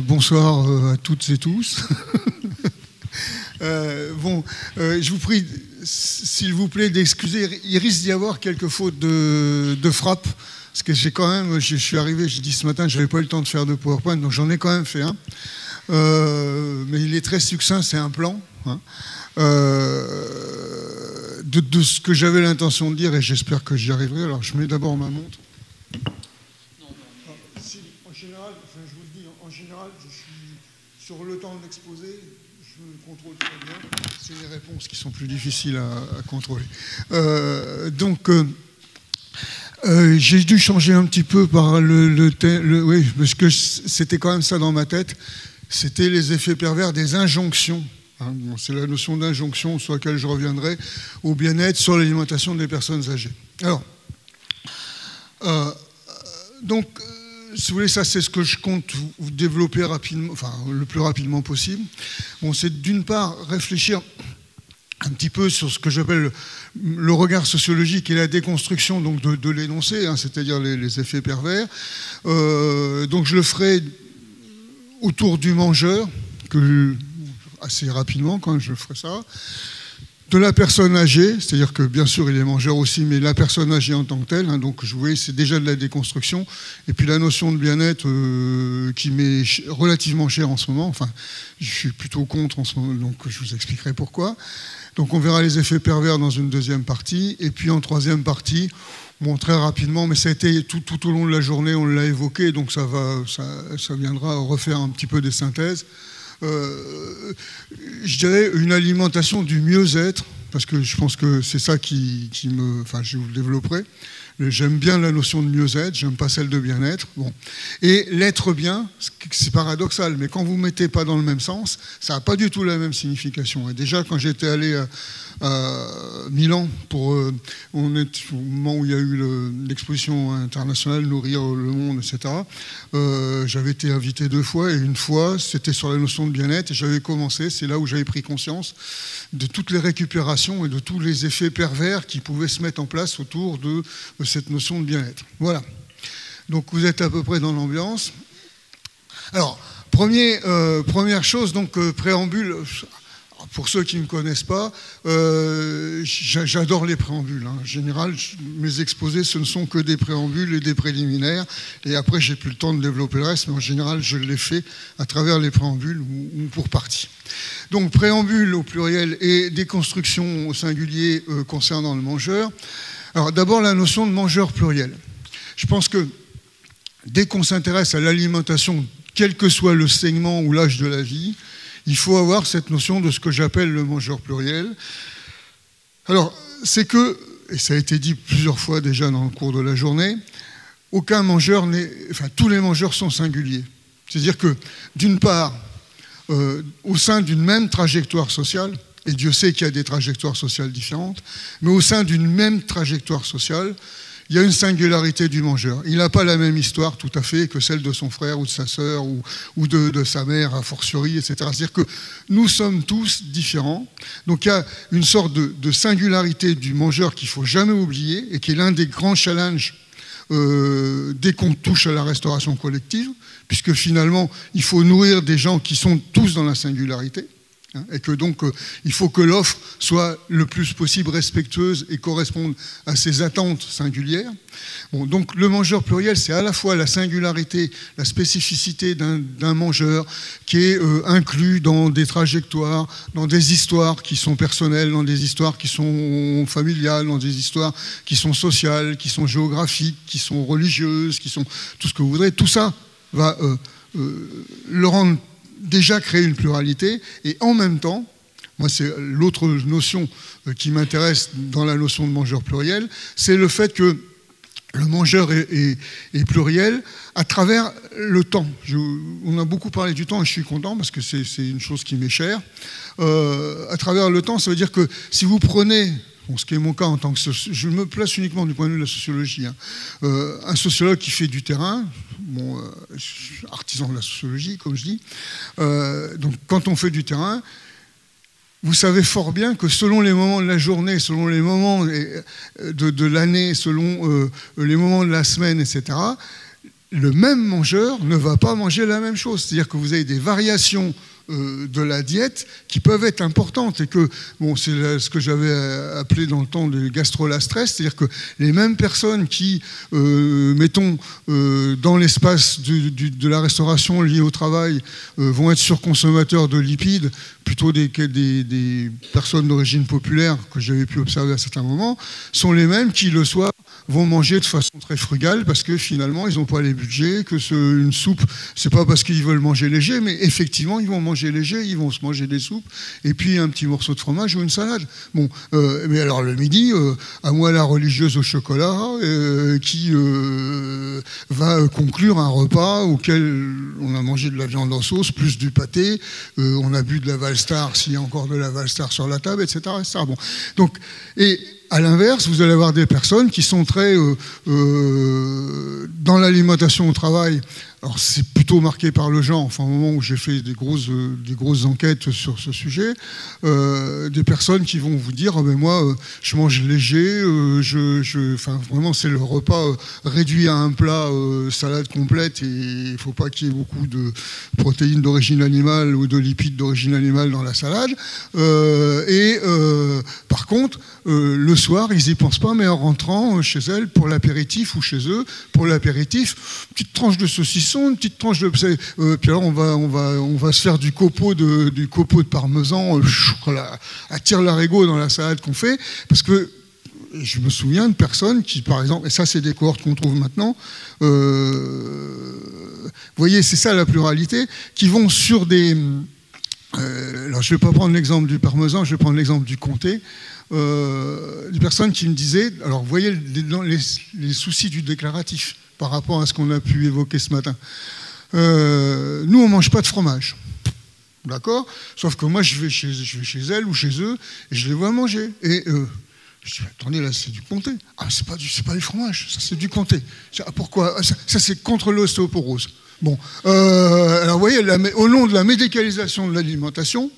bonsoir à toutes et tous. Je vous prie, s'il vous plaît, d'excuser. Il risque d'y avoir quelques fautes de frappe. Parce que je suis arrivé, j'ai dit ce matin, je n'avais pas eu le temps de faire de PowerPoint, donc j'en ai quand même fait un. Mais il est très succinct, c'est un plan. Hein. De ce que j'avais l'intention de dire, et j'espère que j'y arriverai. Alors, je mets d'abord ma montre. En général, je suis sur le temps de l'exposé, je me contrôle très bien. C'est les réponses qui sont plus difficiles à contrôler. J'ai dû changer un petit peu par oui, parce que c'était quand même ça dans ma tête. C'était les effets pervers des injonctions. Hein, bon, c'est la notion d'injonction sur laquelle je reviendrai, au bien-être, sur l'alimentation des personnes âgées. Alors, si vous voulez, ça c'est ce que je compte vous développer rapidement, enfin le plus rapidement possible. Bon, c'est d'une part réfléchir un petit peu sur ce que j'appelle le regard sociologique et la déconstruction donc de l'énoncé, hein, c'est-à-dire les effets pervers. Donc je le ferai autour du mangeur, assez rapidement quand je ferai ça. De la personne âgée, c'est-à-dire que bien sûr il est mangeur aussi, mais la personne âgée en tant que telle, hein, donc vous voyez c'est déjà de la déconstruction, et puis la notion de bien-être qui m'est relativement chère en ce moment, enfin je suis plutôt contre en ce moment, donc je vous expliquerai pourquoi. Donc on verra les effets pervers dans une deuxième partie, et puis en troisième partie, bon très rapidement, mais ça a été tout au long de la journée, on l'a évoqué, donc ça viendra refaire un petit peu des synthèses. Je dirais une alimentation du mieux-être, parce que je pense que c'est ça qui me... Enfin, je vous le développerai. J'aime bien la notion de mieux-être, j'aime pas celle de bien-être. Bon. Et l'être bien, c'est paradoxal, mais quand vous ne mettez pas dans le même sens, ça n'a pas du tout la même signification. Et déjà, quand j'étais allé à Milan, on est au moment où il y a eu l'exposition internationale Nourrir le monde, etc., j'avais été invité 2 fois, et une fois, c'était sur la notion de bien-être, et j'avais commencé, c'est là où j'avais pris conscience de toutes les récupérations et de tous les effets pervers qui pouvaient se mettre en place autour de cette notion de bien-être. Voilà. Donc vous êtes à peu près dans l'ambiance. Alors, première chose, donc préambule. Pour ceux qui ne me connaissent pas, j'adore les préambules. Hein. En général, mes exposés, ce ne sont que des préambules et des préliminaires. Et après, j'ai plus le temps de développer le reste, mais en général, je les fais à travers les préambules ou pour partie. Donc, préambule au pluriel et déconstruction au singulier concernant le mangeur. Alors, d'abord, la notion de mangeur pluriel. Je pense que dès qu'on s'intéresse à l'alimentation, quel que soit le segment ou l'âge de la vie, il faut avoir cette notion de ce que j'appelle le mangeur pluriel. Alors, c'est que, et ça a été dit plusieurs fois déjà dans le cours de la journée, aucun mangeur tous les mangeurs sont singuliers. C'est-à-dire que, d'une part, au sein d'une même trajectoire sociale, et Dieu sait qu'il y a des trajectoires sociales différentes, mais au sein d'une même trajectoire sociale, il y a une singularité du mangeur. Il n'a pas la même histoire tout à fait que celle de son frère ou de sa sœur ou de sa mère, a fortiori, etc. C'est-à-dire que nous sommes tous différents. Donc il y a une sorte de singularité du mangeur qu'il ne faut jamais oublier et qui est l'un des grands challenges dès qu'on touche à la restauration collective, puisque finalement, il faut nourrir des gens qui sont tous dans la singularité. Et que donc il faut que l'offre soit le plus possible respectueuse et corresponde à ses attentes singulières. Bon, donc le mangeur pluriel, c'est à la fois la singularité, la spécificité d'un mangeur qui est inclus dans des trajectoires, dans des histoires qui sont personnelles, dans des histoires qui sont familiales, dans des histoires qui sont sociales, qui sont géographiques, qui sont religieuses, qui sont tout ce que vous voudrez. Tout ça va le rendre déjà créer une pluralité, et en même temps, moi c'est l'autre notion qui m'intéresse dans la notion de mangeur pluriel, c'est le fait que le mangeur est pluriel à travers le temps. On a beaucoup parlé du temps et je suis content parce que c'est une chose qui m'est chère. À travers le temps, ça veut dire que si vous prenez... Bon, ce qui est mon cas en tant que je me place uniquement du point de vue de la sociologie. Hein. Un sociologue qui fait du terrain, je suis artisan de la sociologie, comme je dis. Donc, quand on fait du terrain, vous savez fort bien que selon les moments de la journée, selon les moments de l'année, selon les moments de la semaine, etc., le même mangeur ne va pas manger la même chose. C'est-à-dire que vous avez des variations de la diète qui peuvent être importantes et que, bon, c'est ce que j'avais appelé dans le temps de gastrolastress, c'est-à-dire que les mêmes personnes qui, mettons, dans l'espace de la restauration liée au travail, vont être surconsommateurs de lipides, plutôt des personnes d'origine populaire que j'avais pu observer à certains moments, sont les mêmes qui, le soir, vont manger de façon très frugale parce que finalement, ils n'ont pas les budgets, que une soupe, c'est pas parce qu'ils veulent manger léger, mais effectivement, ils vont manger léger, ils vont se manger des soupes, et puis un petit morceau de fromage ou une salade. Bon, mais alors le midi, à moi la religieuse au chocolat, qui va conclure un repas auquel on a mangé de la viande en sauce, plus du pâté, on a bu de la Valstar, s'il y a encore de la Valstar sur la table, etc. etc. Bon. Donc, et à l'inverse, vous allez avoir des personnes qui sont très dans l'alimentation au travail. Alors c'est plutôt marqué par le genre, enfin au moment où j'ai fait des grosses enquêtes sur ce sujet, des personnes qui vont vous dire mais moi je mange léger, enfin vraiment c'est le repas réduit à un plat, salade complète, et il ne faut pas qu'il y ait beaucoup de protéines d'origine animale ou de lipides d'origine animale dans la salade. Par contre, le soir ils n'y pensent pas, mais en rentrant chez elles pour l'apéritif ou chez eux pour l'apéritif, petite tranche de saucisson, une petite tranche de... puis alors on va se faire du copeau de parmesan, à tire-larigot dans la salade qu'on fait, parce que je me souviens de personnes qui, par exemple, et ça c'est des cohortes qu'on trouve maintenant, vous voyez, c'est ça la pluralité, qui vont sur des... alors je ne vais pas prendre l'exemple du parmesan, je vais prendre l'exemple du comté. Des personnes qui me disaient, alors vous voyez les soucis du déclaratif par rapport à ce qu'on a pu évoquer ce matin. Nous, on ne mange pas de fromage. D'accord ? Sauf que moi, je vais chez elle ou chez eux et je les vois manger. Et je dis, attendez, là, c'est du comté. Ah, c'est pas du fromage, ça, c'est du comté. Pourquoi ? Ça, c'est contre l'ostéoporose. Bon. Alors, vous voyez, au nom de la médicalisation de l'alimentation,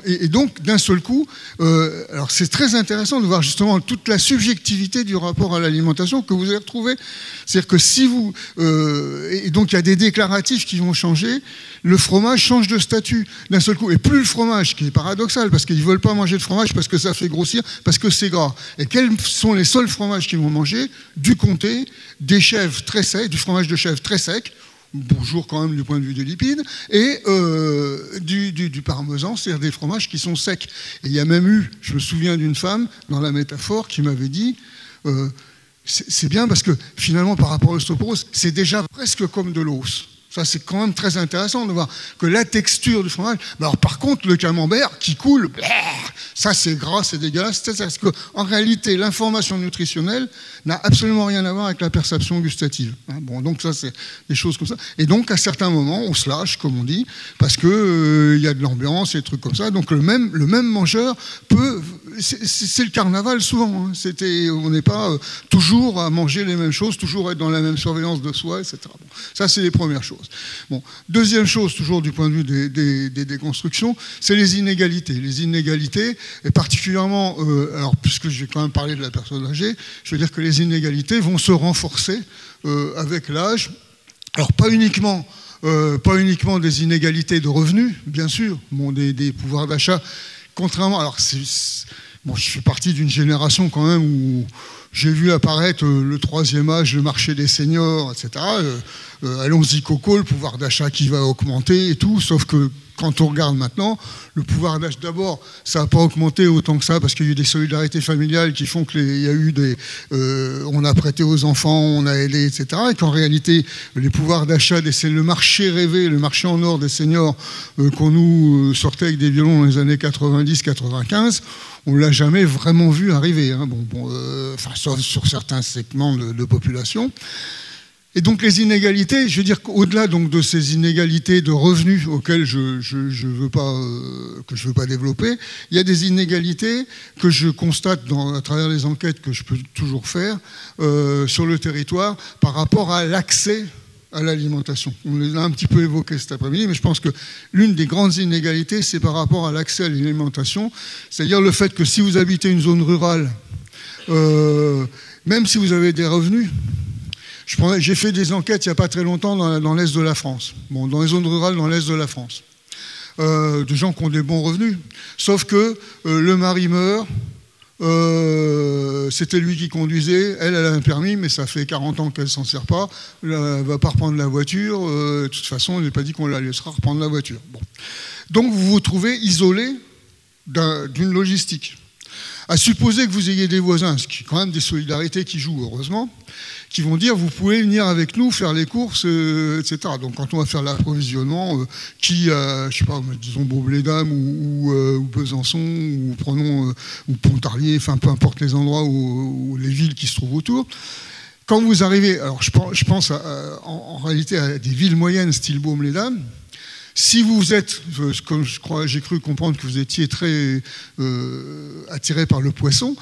et donc, d'un seul coup, alors c'est très intéressant de voir justement toute la subjectivité du rapport à l'alimentation que vous avez retrouvé. C'est-à-dire que si vous... et donc, il y a des déclaratifs qui vont changer. Le fromage change de statut d'un seul coup. Et plus le fromage, ce qui est paradoxal, parce qu'ils ne veulent pas manger de fromage parce que ça fait grossir, parce que c'est gras. Et quels sont les seuls fromages qu'ils vont manger ? Du comté, des chèvres très secs, du fromage de chèvre très sec, bonjour quand même du point de vue des lipides, et du parmesan, c'est-à-dire des fromages qui sont secs. Et il y a même eu, je me souviens d'une femme, dans la métaphore, qui m'avait dit, c'est bien parce que finalement, par rapport à l'ostéoporose, c'est déjà presque comme de l'os. Ça, c'est quand même très intéressant de voir que la texture du fromage... Alors, par contre, le camembert qui coule, ça, c'est gras, c'est dégueulasse. Parce qu'en réalité, l'information nutritionnelle n'a absolument rien à voir avec la perception gustative. Bon, donc ça, c'est des choses comme ça. Et donc, à certains moments, on se lâche, comme on dit, parce qu'il y a de l'ambiance et des trucs comme ça. Donc, le même mangeur peut... C'est le carnaval, souvent. On n'est pas toujours à manger les mêmes choses, toujours être dans la même surveillance de soi, etc. Bon, ça, c'est les premières choses. Bon. Deuxième chose, toujours du point de vue des déconstructions, c'est les inégalités. Les inégalités, et particulièrement, alors puisque je vais quand même parler de la personne âgée, je veux dire que les inégalités vont se renforcer avec l'âge. Alors pas uniquement des inégalités de revenus, bien sûr, bon, des pouvoirs d'achat, contrairement... Alors bon, je fais partie d'une génération quand même où j'ai vu apparaître le troisième âge, le marché des seniors, etc. Allons-y coco, le pouvoir d'achat qui va augmenter et tout, sauf que quand on regarde maintenant, le pouvoir d'achat, d'abord, ça n'a pas augmenté autant que ça parce qu'il y a eu des solidarités familiales qui font qu'il y a eu on a prêté aux enfants, on a aidé, etc. Et qu'en réalité, les pouvoirs d'achat, c'est le marché rêvé, le marché en or des seniors qu'on nous sortait avec des violons dans les années 90-95, on ne l'a jamais vraiment vu arriver, hein. Sauf sur certains segments de population. Et donc les inégalités, je veux dire qu'au-delà donc de ces inégalités de revenus auxquelles je veux pas développer, il y a des inégalités que je constate à travers les enquêtes que je peux toujours faire sur le territoire par rapport à l'accès à l'alimentation. On les a un petit peu évoqués cet après-midi, mais je pense que l'une des grandes inégalités, c'est par rapport à l'accès à l'alimentation, c'est-à-dire le fait que si vous habitez une zone rurale, même si vous avez des revenus, J'ai fait des enquêtes il n'y a pas très longtemps dans l'Est de la France, bon, dans les zones rurales dans l'Est de la France, de gens qui ont des bons revenus. Sauf que le mari meurt, c'était lui qui conduisait, elle a un permis, mais ça fait 40 ans qu'elle ne s'en sert pas, elle ne va pas reprendre la voiture, de toute façon, elle n'est pas dit qu'on la laissera reprendre la voiture. Bon. Donc vous vous trouvez isolé d'une logistique. À supposer que vous ayez des voisins, ce qui est quand même des solidarités qui jouent, heureusement, qui vont dire vous pouvez venir avec nous faire les courses, etc. Donc quand on va faire l'approvisionnement, je sais pas, disons Beaublédam ou Besançon ou prenons ou Pontarlier, enfin peu importe les endroits ou les villes qui se trouvent autour. Quand vous arrivez, alors je pense en réalité à des villes moyennes style Beaublédam. Si vous êtes, comme j'ai cru comprendre que vous étiez très attiré par le poisson,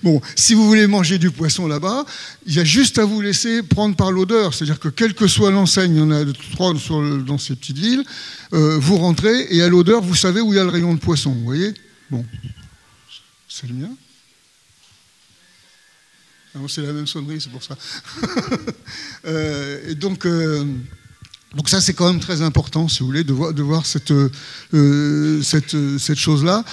bon, si vous voulez manger du poisson là-bas, il y a juste à vous laisser prendre par l'odeur. C'est-à-dire que quelle que soit l'enseigne, il y en a 3 dans ces petites villes, vous rentrez et à l'odeur, vous savez où il y a le rayon de poisson. Vous voyez ? Bon, c'est le mien. Non, c'est la même sonnerie, c'est pour ça. Et donc ça, c'est quand même très important, si vous voulez, de voir cette chose-là.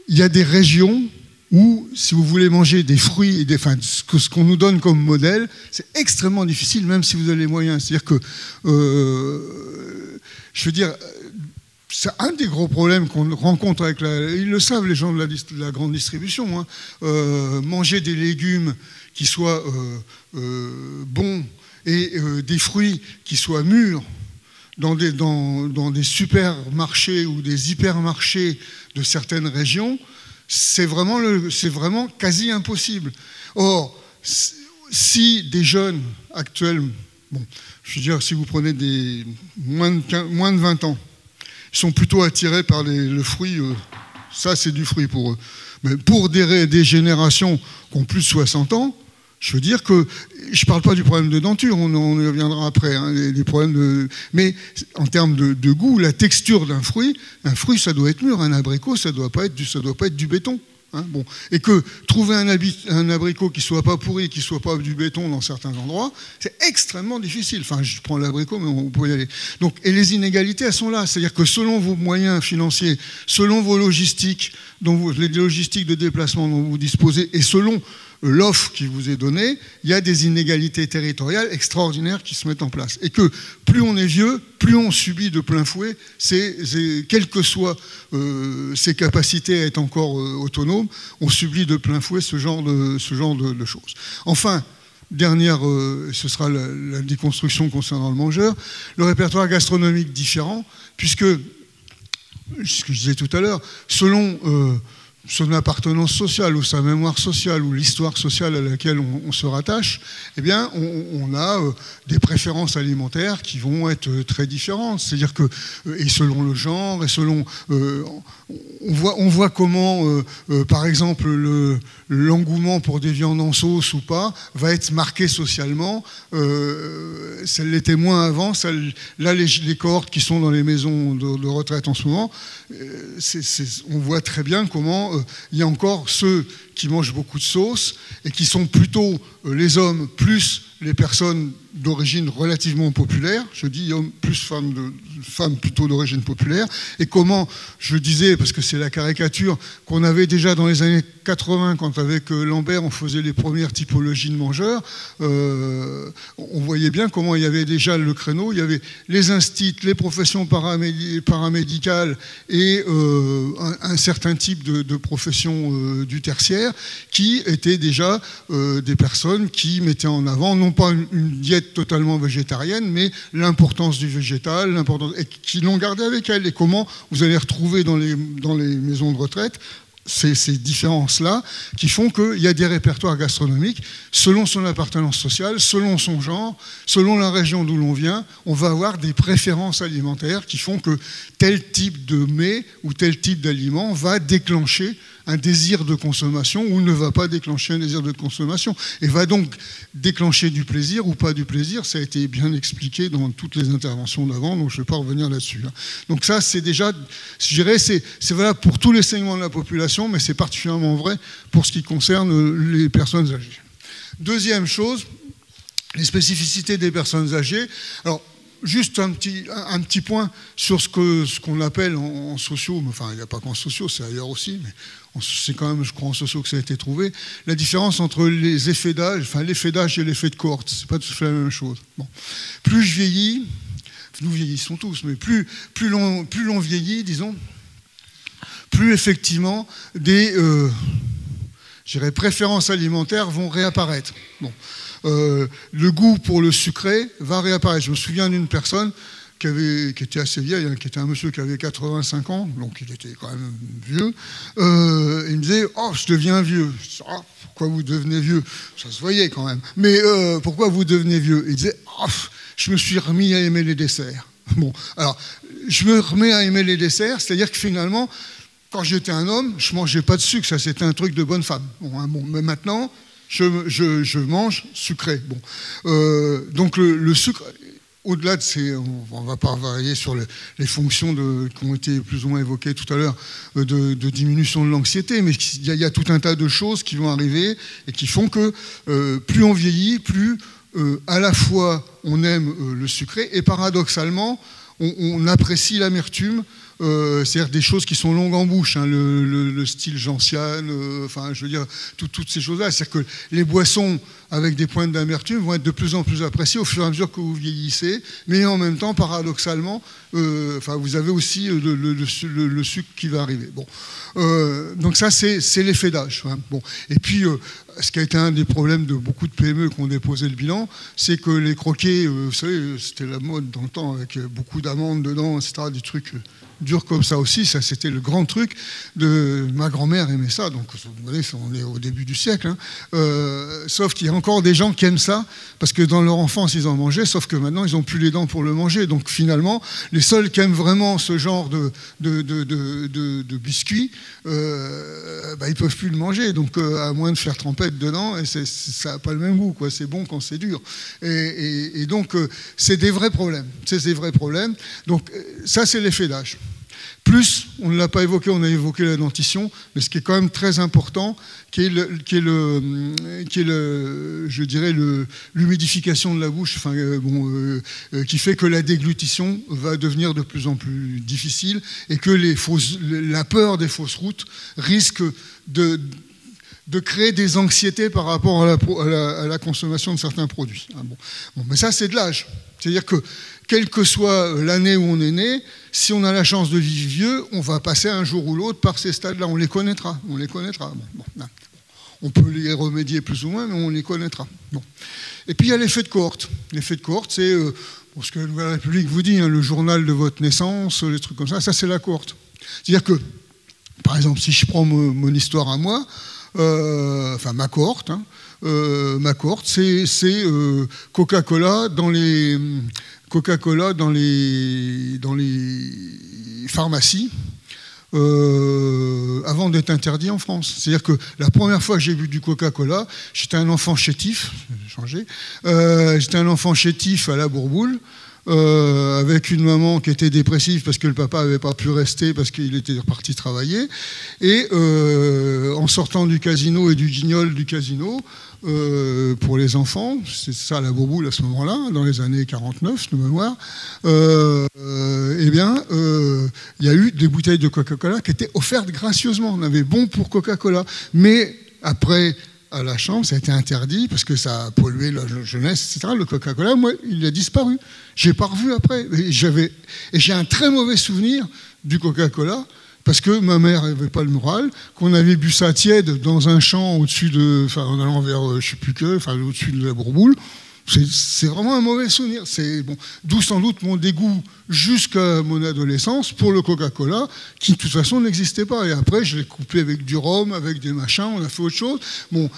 Il y a des régions où, si vous voulez manger des fruits, ce qu'on nous donne comme modèle, c'est extrêmement difficile, même si vous avez les moyens. C'est-à-dire que, je veux dire, c'est un des gros problèmes qu'on rencontre avec ils le savent, les gens de la grande distribution, hein, manger des légumes qui soient bons, et des fruits qui soient mûrs dans des supermarchés ou des hypermarchés de certaines régions, c'est vraiment quasi impossible. Or, si des jeunes actuels, bon, je veux dire, si vous prenez des moins de 20 ans, ils sont plutôt attirés par le fruit, ça c'est du fruit pour eux. Mais pour des générations qui ont plus de 60 ans, je veux dire que, je ne parle pas du problème de denture, on y reviendra après, hein, les problèmes mais en termes de goût, la texture d'un fruit, ça doit être mûr, un abricot, ça doit pas être du béton. Hein, bon. Et que trouver un abricot qui ne soit pas pourri, qui ne soit pas du béton dans certains endroits, c'est extrêmement difficile. Enfin, je prends l'abricot, mais on peut y aller. Donc, et les inégalités, elles sont là. C'est-à-dire que selon vos moyens financiers, selon vos logistiques, les logistiques de déplacement dont vous disposez, et selon l'offre qui vous est donnée, il y a des inégalités territoriales extraordinaires qui se mettent en place. Et que plus on est vieux, plus on subit de plein fouet, quelles que soient ses capacités à être encore autonome, on subit de plein fouet ce genre de choses. Enfin, dernière, ce sera la déconstruction concernant le mangeur, le répertoire gastronomique différent, puisque, ce que je disais tout à l'heure, selon son appartenance sociale ou sa mémoire sociale ou l'histoire sociale à laquelle on se rattache, eh bien, on a des préférences alimentaires qui vont être très différentes. C'est-à-dire que, et selon le genre, et selon... on voit comment, par exemple, l'engouement pour des viandes en sauce ou pas va être marqué socialement. Ça l'était moins avant. Là, les cohortes qui sont dans les maisons de retraite en ce moment, on voit très bien comment il y a encore ceux qui mangent beaucoup de sauce et qui sont plutôt les hommes plus les personnes d'origine relativement populaire, je dis hommes plus femmes plutôt d'origine populaire, et comment, je disais, parce que c'est la caricature qu'on avait déjà dans les années 80, quand avec Lambert on faisait les premières typologies de mangeurs, on voyait bien comment il y avait déjà le créneau, il y avait les instituts, les professions paramédicales et un certain type de professions du tertiaire qui étaient déjà des personnes qui mettaient en avant non pas une diète totalement végétarienne, mais l'importance du végétal, et qui l'ont gardé avec elle. Et comment vous allez retrouver dans les maisons de retraite ces différences-là qui font qu'il y a des répertoires gastronomiques selon son appartenance sociale, selon son genre, selon la région d'où l'on vient, on va avoir des préférences alimentaires qui font que tel type de mets ou tel type d'aliment va déclencher un désir de consommation ou ne va pas déclencher un désir de consommation et va donc déclencher du plaisir ou pas du plaisir. Ça a été bien expliqué dans toutes les interventions d'avant, donc je ne vais pas revenir là-dessus. Donc ça, c'est déjà, je dirais, c'est valable pour tous les segments de la population, mais c'est particulièrement vrai pour ce qui concerne les personnes âgées. Deuxième chose, les spécificités des personnes âgées. Alors, juste un petit point sur ce qu'on appelle en sociaux, enfin il n'y a pas qu'en sociaux, c'est ailleurs aussi, mais c'est quand même, je crois, en sociaux que ça a été trouvé, la différence entre les effets d'âge, enfin l'effet d'âge et l'effet de cohorte, c'est pas tout à fait la même chose. Bon. Plus je vieillis, nous vieillissons tous, mais plus l'on vieillit, disons, plus effectivement des préférences alimentaires vont réapparaître. Bon. Le goût pour le sucré va réapparaître. Je me souviens d'une personne qui était assez vieille, hein, qui était un monsieur qui avait 85 ans, donc il était quand même vieux. Il me disait « Oh, je deviens vieux ». Je dis « Ah, pourquoi vous devenez vieux ?» Ça se voyait quand même. Mais pourquoi vous devenez vieux? Il disait « Oh, je me suis remis à aimer les desserts ». Bon, alors, je me remets à aimer les desserts, c'est-à-dire que finalement, quand j'étais un homme, je ne mangeais pas de sucre, ça c'était un truc de bonne femme. Bon, hein, bon, mais maintenant, je mange sucré. Bon. Donc le sucre, au-delà de ces... On ne va pas varier sur les fonctions qui ont été plus ou moins évoquées tout à l'heure, de diminution de l'anxiété, mais il y a tout un tas de choses qui vont arriver et qui font que plus on vieillit, plus à la fois on aime le sucré et paradoxalement, on apprécie l'amertume. C'est-à-dire des choses qui sont longues en bouche, hein, le style gentiane, enfin, je veux dire, toutes ces choses-là. C'est-à-dire que les boissons avec des pointes d'amertume vont être de plus en plus appréciées au fur et à mesure que vous vieillissez, mais en même temps, paradoxalement, enfin, vous avez aussi le sucre qui va arriver. Bon. Donc ça, c'est l'effet d'âge. Hein. Bon. Et puis, ce qui a été un des problèmes de beaucoup de PME qui ont déposé le bilan, c'est que les croquets, vous savez, c'était la mode dans le temps, avec beaucoup d'amandes dedans, etc., des trucs... dur comme ça aussi, ça c'était le grand truc de ma grand-mère aimait ça, donc vous voyez, on est au début du siècle, hein. Sauf qu'il y a encore des gens qui aiment ça, parce que dans leur enfance ils en mangeaient, sauf que maintenant ils n'ont plus les dents pour le manger, donc finalement les seuls qui aiment vraiment ce genre de biscuits, ils ne peuvent plus le manger, donc à moins de faire trempette dedans, et ça n'a pas le même goût, quoi. C'est bon quand c'est dur, et donc c'est des vrais problèmes, donc ça c'est l'effet d'âge. Plus, on ne l'a pas évoqué, on a évoqué la dentition, mais ce qui est quand même très important, qui est je dirais, l'humidification de la bouche, enfin, qui fait que la déglutition va devenir de plus en plus difficile et que la peur des fausses routes risque de créer des anxiétés par rapport à la consommation de certains produits. Bon, mais ça, c'est de l'âge. C'est-à-dire que, quelle que soit l'année où on est né, si on a la chance de vivre vieux, on va passer un jour ou l'autre par ces stades-là. On les connaîtra. Bon, on peut les remédier plus ou moins, mais on les connaîtra. Bon. Et puis, il y a l'effet de cohorte. L'effet de cohorte, c'est ce que la Nouvelle République vous dit, hein, le journal de votre naissance, les trucs comme ça, c'est la cohorte. C'est-à-dire que, par exemple, si je prends mon histoire à moi, enfin ma cohorte, hein, c'est Coca-Cola dans les pharmacies avant d'être interdit en France. C'est-à-dire que la première fois que j'ai bu du Coca-Cola, j'étais un enfant chétif, j'étais un enfant chétif à la Bourboule, avec une maman qui était dépressive parce que le papa n'avait pas pu rester parce qu'il était reparti travailler. Et en sortant du casino et du guignol du casino, pour les enfants, c'est ça la Bourboule à ce moment-là, dans les années 49 de mémoire, il y a eu des bouteilles de Coca-Cola qui étaient offertes gracieusement. On avait bon pour Coca-Cola. Mais après... à la Chambre, ça a été interdit parce que ça a pollué la jeunesse, etc. Le Coca-Cola, moi, il a disparu. Je n'ai pas revu après. Et j'ai un très mauvais souvenir du Coca-Cola parce que ma mère n'avait pas le moral, qu'on avait bu ça tiède dans un champ au-dessus en allant vers, je ne sais plus au-dessus de la Bourboule. C'est vraiment un mauvais souvenir. Bon, d'où sans doute mon dégoût jusqu'à mon adolescence pour le Coca-Cola, qui de toute façon n'existait pas. Et après, je l'ai coupé avec du rhum, avec des machins, on a fait autre chose. Bon,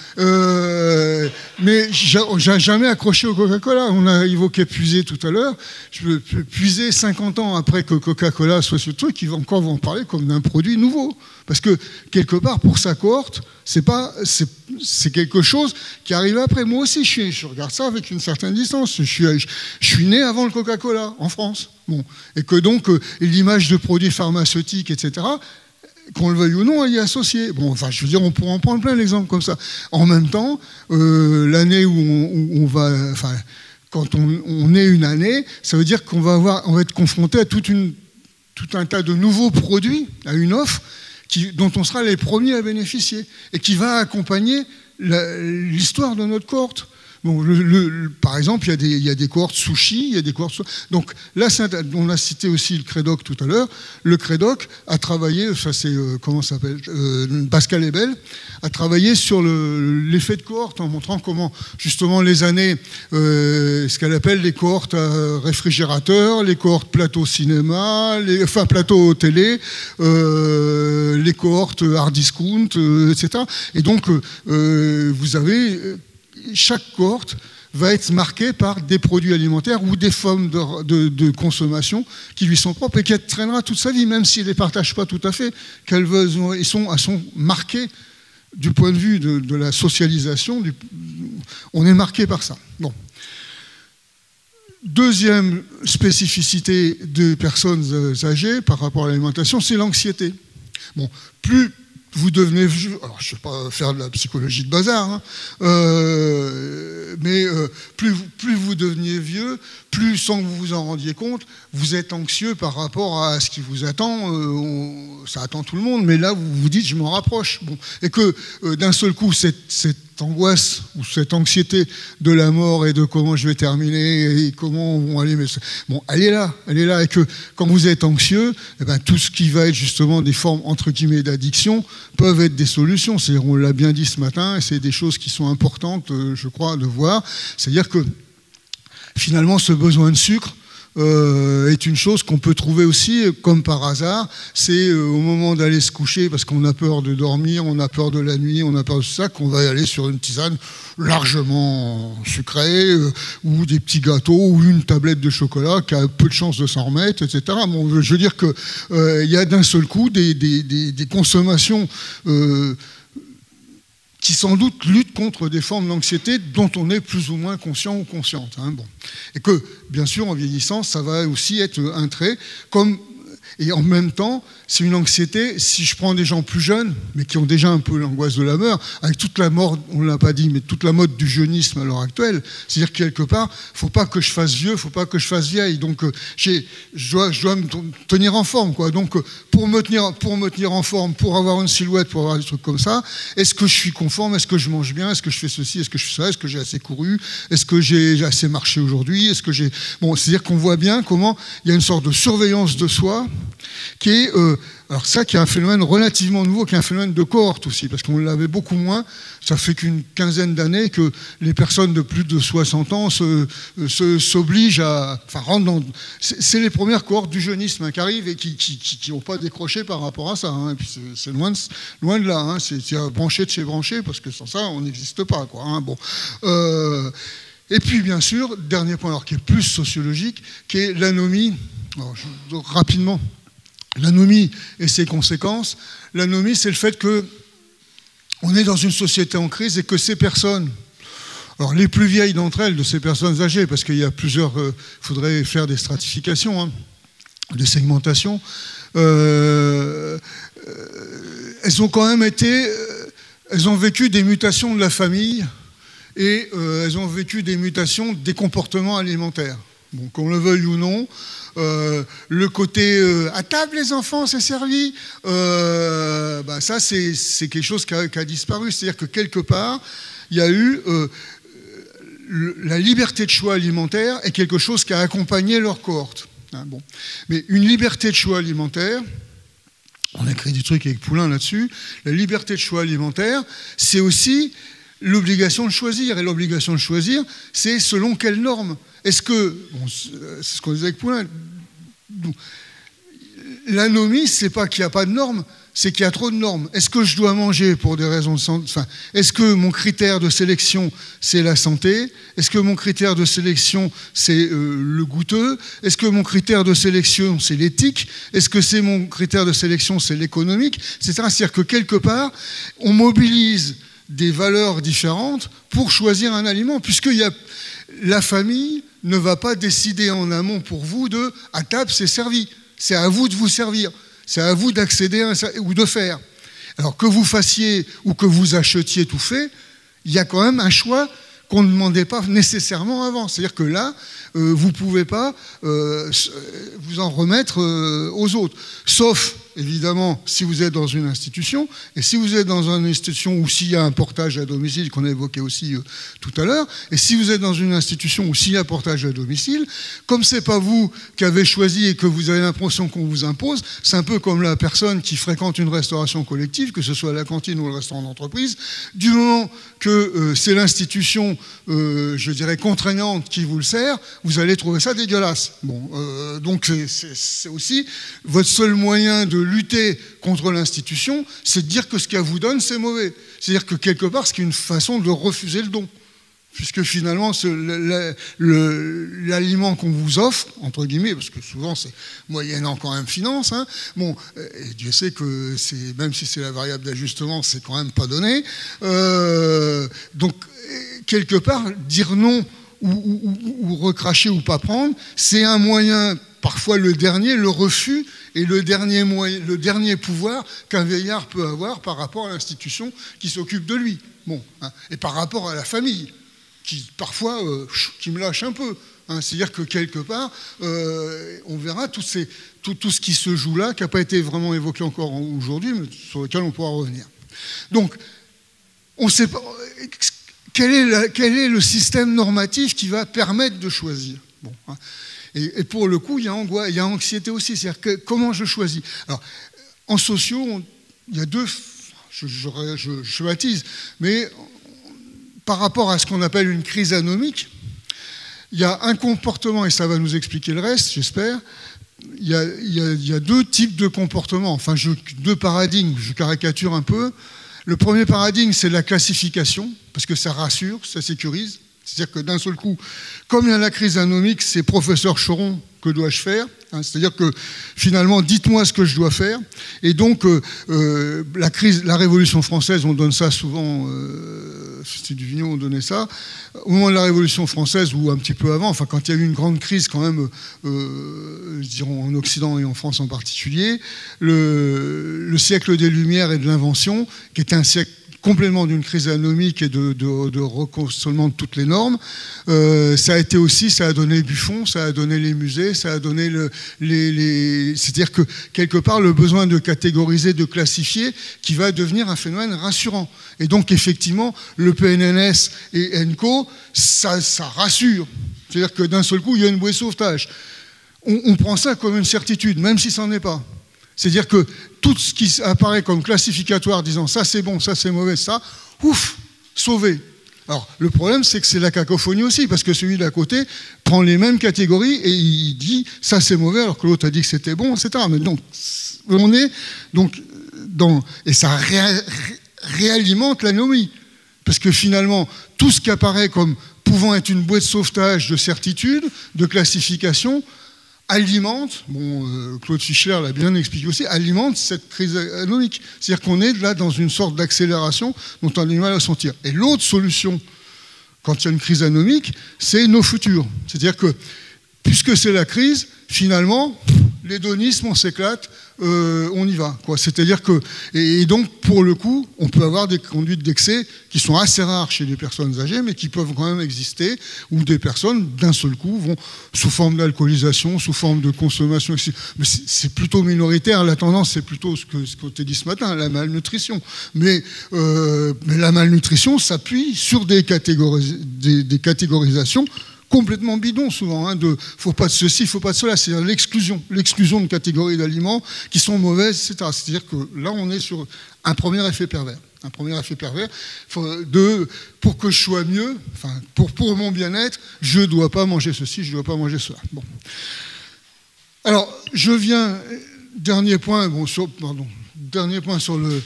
mais j'ai jamais accroché au Coca-Cola. On a évoqué puiser tout à l'heure. Je peux puiser 50 ans après que Coca-Cola soit ce truc, ils vont encore vous en parler comme d'un produit nouveau. Parce que, quelque part, pour sa cohorte, c'est quelque chose qui arrive après. Moi aussi, je regarde ça avec une certaine distance. Je suis né avant le Coca-Cola, en France. Bon. Et que donc, l'image de produits pharmaceutiques, etc., qu'on le veuille ou non, elle y est associée. Bon, enfin, je veux dire, on pourrait en prendre plein d'exemples comme ça. En même temps, l'année où on va... Enfin, quand on est une année, ça veut dire qu'on va être confronté à tout un tas de nouveaux produits, à une offre dont on sera les premiers à bénéficier et qui va accompagner l'histoire de notre cohorte. Bon, par exemple, il y a des cohortes sushi, il y a des cohortes... Donc là, on a cité aussi le Crédoc tout à l'heure. Le Crédoc a travaillé, ça c'est, comment ça s'appelle, Pascal Ebel, a travaillé sur l'effet de cohorte en montrant comment, justement, les années, ce qu'elle appelle les cohortes réfrigérateurs, les cohortes plateau cinéma, plateau télé, les cohortes hard discount, etc. Et donc, vous avez... Chaque cohorte va être marquée par des produits alimentaires ou des formes de consommation qui lui sont propres et qu'elle traînera toute sa vie, même s'il ne les partage pas tout à fait, elles sont marquées du point de vue de la socialisation. On est marqué par ça. Bon. Deuxième spécificité des personnes âgées par rapport à l'alimentation, c'est l'anxiété. Bon, plus vous devenez vieux, alors je ne vais pas faire de la psychologie de bazar, hein, mais plus vous deveniez vieux, plus sans que vous vous en rendiez compte, vous êtes anxieux par rapport à ce qui vous attend. Ça attend tout le monde, mais là vous vous dites je m'en rapproche. Bon. Et que d'un seul coup cette angoisse ou cette anxiété de la mort et de comment je vais terminer et comment vont aller bon, elle est là, et que quand vous êtes anxieux, eh ben, tout ce qui va être justement des formes entre guillemets d'addiction peuvent être des solutions. C'est-à-dire, on l'a bien dit ce matin, et c'est des choses qui sont importantes, je crois, de voir. C'est-à-dire que finalement, ce besoin de sucre est une chose qu'on peut trouver aussi comme par hasard. C'est au moment d'aller se coucher, parce qu'on a peur de dormir, on a peur de la nuit, on a peur de ça, qu'on va aller sur une tisane largement sucrée, ou des petits gâteaux, ou une tablette de chocolat qui a peu de chances de s'en remettre, etc. Bon, je veux dire qu'il y a d'un seul coup des consommations qui sans doute luttent contre des formes d'anxiété dont on est plus ou moins conscient ou consciente. Hein, bon. Et que, bien sûr, en vieillissant, ça va aussi être un trait, et en même temps, c'est une anxiété, si je prends des gens plus jeunes, mais qui ont déjà un peu l'angoisse de la mort, avec toute la mode, on ne l'a pas dit, mais toute la mode du jeunisme à l'heure actuelle, c'est-à-dire que quelque part, il ne faut pas que je fasse vieux, il ne faut pas que je fasse vieille, donc je dois me tenir en forme, quoi. Donc pour me tenir en forme, pour avoir une silhouette, pour avoir des trucs comme ça, est-ce que je suis conforme, est-ce que je mange bien, est-ce que je fais ceci, est-ce que je fais ça, est-ce que j'ai assez couru, est-ce que j'ai assez marché aujourd'hui, est-ce que j'ai... Bon, c'est-à-dire qu'on voit bien comment il y a une sorte de surveillance de soi qui est... alors ça, qui est un phénomène relativement nouveau, qui est un phénomène de cohorte aussi, parce qu'on l'avait beaucoup moins. Ça fait qu'une quinzaine d'années que les personnes de plus de 60 ans s'obligent à... Enfin, rentrent dans... C'est les premières cohortes du jeunisme, hein, qui arrivent et qui n'ont pas décroché par rapport à ça. Hein. Et puis c'est loin de là. Hein. C'est à brancher de chez branché, parce que sans ça, on n'existe pas, quoi. Hein. Bon. Et puis, bien sûr, dernier point, alors, qui est plus sociologique, qui est l'anomie. Alors, rapidement... L'anomie et ses conséquences. L'anomie, c'est le fait qu'on est dans une société en crise et que ces personnes, alors les plus vieilles d'entre elles, de ces personnes âgées, parce qu'il y a plusieurs, il faudrait faire des stratifications, hein, des segmentations, elles ont quand même elles ont vécu des mutations de la famille et elles ont vécu des mutations des comportements alimentaires. Bon, qu'on le veuille ou non, le côté à table les enfants, c'est servi, ça c'est quelque chose qui a disparu. C'est-à-dire que quelque part, il y a eu la liberté de choix alimentaire est quelque chose qui a accompagné leur cohorte. Hein, bon. Mais une liberté de choix alimentaire, on a créé des trucs avec Poulain là-dessus, la liberté de choix alimentaire, c'est aussi l'obligation de choisir. Et l'obligation de choisir, c'est selon quelles normes. Est-ce que, bon, c'est ce qu'on disait avec Poulain, l'anomie, c'est pas qu'il n'y a pas de normes, c'est qu'il y a trop de normes. Est-ce que je dois manger pour des raisons de santé, enfin, est-ce que mon critère de sélection, c'est la santé? Est-ce que mon critère de sélection, c'est le goûteux? Est-ce que mon critère de sélection, c'est l'éthique? Est-ce que mon critère de sélection, c'est l'économique? C'est-à-dire que quelque part, on mobilise des valeurs différentes pour choisir un aliment, puisque la famille ne va pas décider en amont pour vous à table c'est servi, c'est à vous de vous servir. C'est à vous d'accéder ou de faire. Alors que vous fassiez ou que vous achetiez tout fait, il y a quand même un choix qu'on ne demandait pas nécessairement avant. C'est-à-dire que là, vous ne pouvez pas vous en remettre aux autres. Sauf, évidemment, si vous êtes dans une institution. Et si vous êtes dans une institution où s'il y a un portage à domicile, qu'on a évoqué aussi tout à l'heure, et si vous êtes dans une institution où s'il y a portage à domicile, comme ce n'est pas vous qui avez choisi et que vous avez l'impression qu'on vous impose, c'est un peu comme la personne qui fréquente une restauration collective, que ce soit la cantine ou le restaurant d'entreprise. Du moment que c'est l'institution, je dirais, contraignante qui vous le sert, vous allez trouver ça dégueulasse. Bon, donc c'est aussi votre seul moyen de lutter contre l'institution, c'est de dire que ce qu'elle vous donne, c'est mauvais. C'est-à-dire que quelque part, c'est une façon de refuser le don. Puisque finalement, l'aliment qu'on vous offre, entre guillemets, parce que souvent c'est moyennant quand même finance, hein, bon, et Dieu sait que même si c'est la variable d'ajustement, c'est quand même pas donné. Donc, quelque part, dire non ou recracher ou pas prendre, c'est un moyen, parfois le dernier, le refus, et le dernier pouvoir qu'un vieillard peut avoir par rapport à l'institution qui s'occupe de lui. Bon, hein, et par rapport à la famille, qui parfois qui me lâche un peu. Hein, c'est-à-dire que quelque part, on verra tout ce qui se joue là, qui n'a pas été vraiment évoqué encore aujourd'hui, mais sur lequel on pourra revenir. Donc, on ne sait pas quel est le système normatif qui va permettre de choisir. Bon, hein. Et pour le coup, il y a angoisse, il y a anxiété aussi. C'est-à-dire que comment je choisis. Alors, en sociaux, il y a deux, je baptise, mais par rapport à ce qu'on appelle une crise anomique, il y a un comportement, et ça va nous expliquer le reste, j'espère. Il y a deux types de comportements, enfin deux paradigmes, je caricature un peu. Le premier paradigme, c'est la classification, parce que ça rassure, ça sécurise. C'est-à-dire que d'un seul coup, comme il y a la crise anomique, c'est professeur Choron, que dois-je faire ? C'est-à-dire que finalement, dites-moi ce que je dois faire. Et donc, la Révolution française, on donne ça souvent, c'est du Vignon, on donnait ça. Au moment de la Révolution française, ou un petit peu avant, enfin quand il y a eu une grande crise quand même, je dirais en Occident et en France en particulier, le siècle des Lumières et de l'invention, qui était un siècle complètement d'une crise anomique et de reconstruction de toutes les normes. Ça a donné Buffon, ça a donné les musées, ça a donné c'est-à-dire que quelque part le besoin de catégoriser, de classifier, qui va devenir un phénomène rassurant. Et donc effectivement, le PNNS et ENCO, ça rassure. C'est-à-dire que d'un seul coup, il y a une bouée de sauvetage. On prend ça comme une certitude, même si ça n'en est pas. C'est-à-dire que tout ce qui apparaît comme classificatoire, disant ça c'est bon, ça c'est mauvais, ça, ouf, sauvé. Alors, le problème, c'est que c'est la cacophonie aussi, parce que celui d'à côté prend les mêmes catégories et il dit ça c'est mauvais, alors que l'autre a dit que c'était bon, etc. Mais donc, on est donc et ça réalimente l'anomie. Parce que finalement, tout ce qui apparaît comme pouvant être une bouée de sauvetage de certitude, de classification, alimente, Claude Fischler l'a bien expliqué aussi, alimente cette crise anomique. C'est-à-dire qu'on est là dans une sorte d'accélération dont on a du mal à sentir. Et l'autre solution, quand il y a une crise anomique, c'est nos futurs. C'est-à-dire que, puisque c'est la crise, finalement, l'hédonisme, on s'éclate, on y va. C'est-à-dire que, et donc, pour le coup, on peut avoir des conduites d'excès qui sont assez rares chez les personnes âgées, mais qui peuvent quand même exister, où des personnes, d'un seul coup, vont sous forme d'alcoolisation, sous forme de consommation. Mais c'est plutôt minoritaire. La tendance, c'est plutôt ce qu'on t'a dit ce matin, la malnutrition. Mais la malnutrition s'appuie sur des catégorisations complètement bidon souvent, faut pas de ceci, faut pas de cela, c'est l'exclusion de catégories d'aliments qui sont mauvaises, etc. C'est-à-dire que là, on est sur un premier effet pervers. Pour que je sois mieux, enfin, pour mon bien-être, je ne dois pas manger ceci, je ne dois pas manger cela. Bon. Alors, je viens, dernier point sur le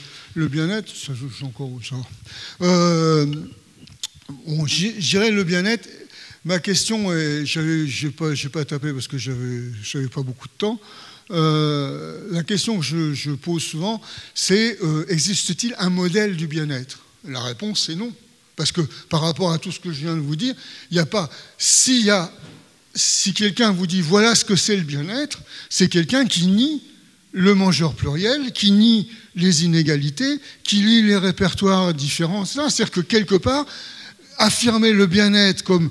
bien-être, ça j'ai encore où ça va. J'irai le bien-être. Ma question, je n'ai pas tapé parce que je n'avais pas beaucoup de temps. La question que je pose souvent, c'est existe-t-il un modèle du bien-être ? La réponse, c'est non. Parce que par rapport à tout ce que je viens de vous dire, il n'y a pas. Si quelqu'un vous dit voilà ce que c'est le bien-être, c'est quelqu'un qui nie le mangeur pluriel, qui nie les inégalités, qui nie les répertoires différents. C'est-à-dire que quelque part, affirmer le bien-être comme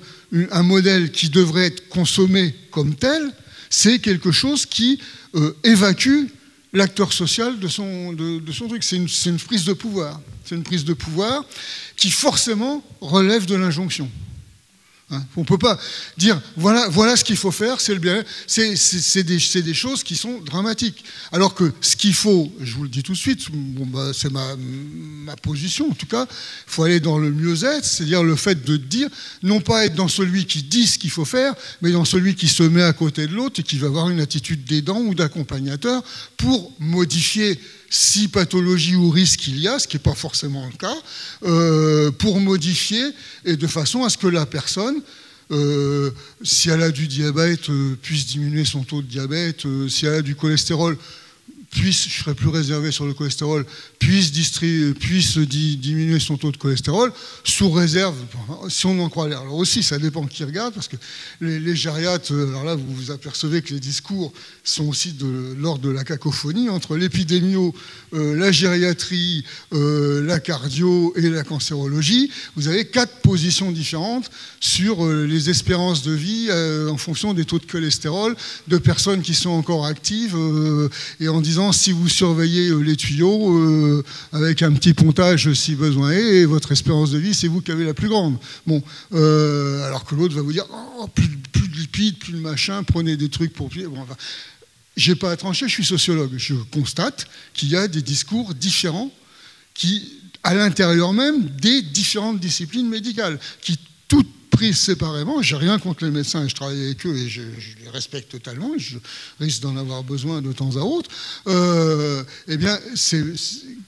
un modèle qui devrait être consommé comme tel, c'est quelque chose qui évacue l'acteur social de son truc. C'est une prise de pouvoir. C'est une prise de pouvoir qui forcément relève de l'injonction. On ne peut pas dire voilà ce qu'il faut faire, c'est le bien. C'est des choses qui sont dramatiques. Alors que ce qu'il faut, je vous le dis tout de suite, c'est ma position en tout cas, il faut aller dans le mieux-être, c'est-à-dire le fait de dire, non pas être dans celui qui dit ce qu'il faut faire, mais dans celui qui se met à côté de l'autre et qui va avoir une attitude d'aidant ou d'accompagnateur pour modifier si pathologie ou risque il y a, ce qui n'est pas forcément le cas, pour modifier et de façon à ce que la personne, si elle a du diabète, puisse diminuer son taux de diabète, si elle a du cholestérol, je serai plus réservé sur le cholestérol, puisse diminuer son taux de cholestérol, sous réserve, si on en croit l'air. Alors aussi, ça dépend qui regarde, parce que les gériatres, alors là, vous vous apercevez que les discours sont aussi de l'ordre de la cacophonie, entre l'épidémio, la gériatrie, la cardio et la cancérologie. Vous avez 4 positions différentes sur les espérances de vie en fonction des taux de cholestérol de personnes qui sont encore actives, et en disant si vous surveillez les tuyaux avec un petit pontage si besoin est, et votre espérance de vie, c'est vous qui avez la plus grande. Bon, alors que l'autre va vous dire plus de lipides, plus de machin, prenez des trucs pour... Bon, enfin, j'ai pas à trancher, je suis sociologue. Je constate qu'il y a des discours différents qui, à l'intérieur même des différentes disciplines médicales, qui toutes prises séparément, j'ai rien contre les médecins et je travaille avec eux et je les respecte totalement, je risque d'en avoir besoin de temps à autre, eh bien, c'est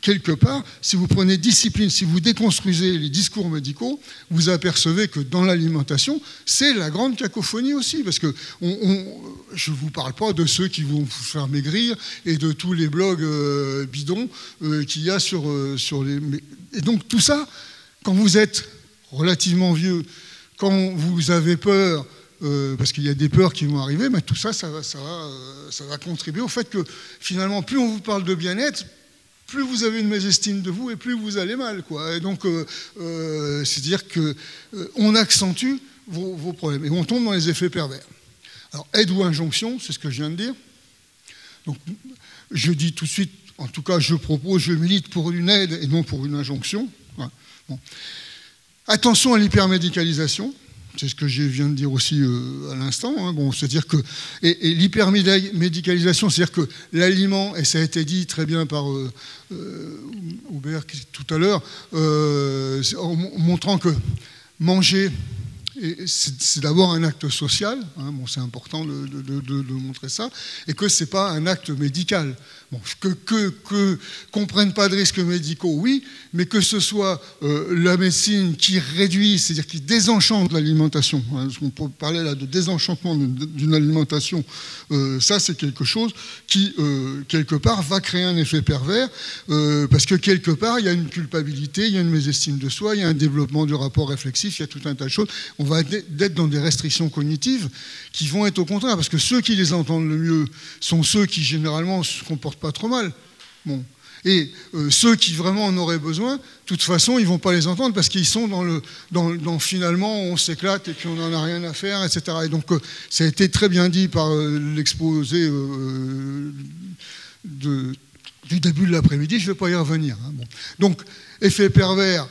quelque part, si vous prenez discipline, si vous déconstruisez les discours médicaux, vous apercevez que dans l'alimentation, c'est la grande cacophonie aussi, parce que je ne vous parle pas de ceux qui vont vous faire maigrir et de tous les blogs bidons qu'il y a sur les... Et donc tout ça, quand vous êtes relativement vieux, quand vous avez peur, parce qu'il y a des peurs qui vont arriver, mais tout ça, ça va contribuer au fait que finalement, plus on vous parle de bien-être, plus vous avez une mésestime de vous et plus vous allez mal, quoi. Et donc, c'est-à-dire qu'on accentue vos problèmes et on tombe dans les effets pervers. Alors, aide ou injonction, c'est ce que je viens de dire. Donc, je dis tout de suite, en tout cas, je milite pour une aide et non pour une injonction. Ouais. Bon. Attention à l'hypermédicalisation, c'est ce que je viens de dire aussi à l'instant. Hein. Bon, c'est-à-dire que et l'hypermédicalisation, c'est-à-dire que l'aliment, et ça a été dit très bien par Hubert tout à l'heure, en montrant que manger, c'est d'abord un acte social, hein, bon, c'est important de montrer ça, et que c'est pas un acte médical. Bon, qu'on ne prenne pas de risques médicaux, oui, mais que ce soit la médecine qui réduit, c'est-à-dire qui désenchante l'alimentation. Hein, on peut parler là de désenchantement d'une alimentation, ça c'est quelque chose qui, quelque part, va créer un effet pervers, parce que quelque part, il y a une culpabilité, il y a une mésestime de soi, il y a un développement du rapport réflexif, il y a tout un tas de choses. On va être dans des restrictions cognitives qui vont être au contraire, parce que ceux qui les entendent le mieux sont ceux qui, généralement, se comportent pas trop mal. Bon. Et ceux qui vraiment en auraient besoin, de toute façon, ils ne vont pas les entendre parce qu'ils sont dans finalement, on s'éclate et puis on n'en a rien à faire, etc. Et donc, ça a été très bien dit par l'exposé du début de l'après-midi, je ne vais pas y revenir. Hein. Bon. Donc, effet pervers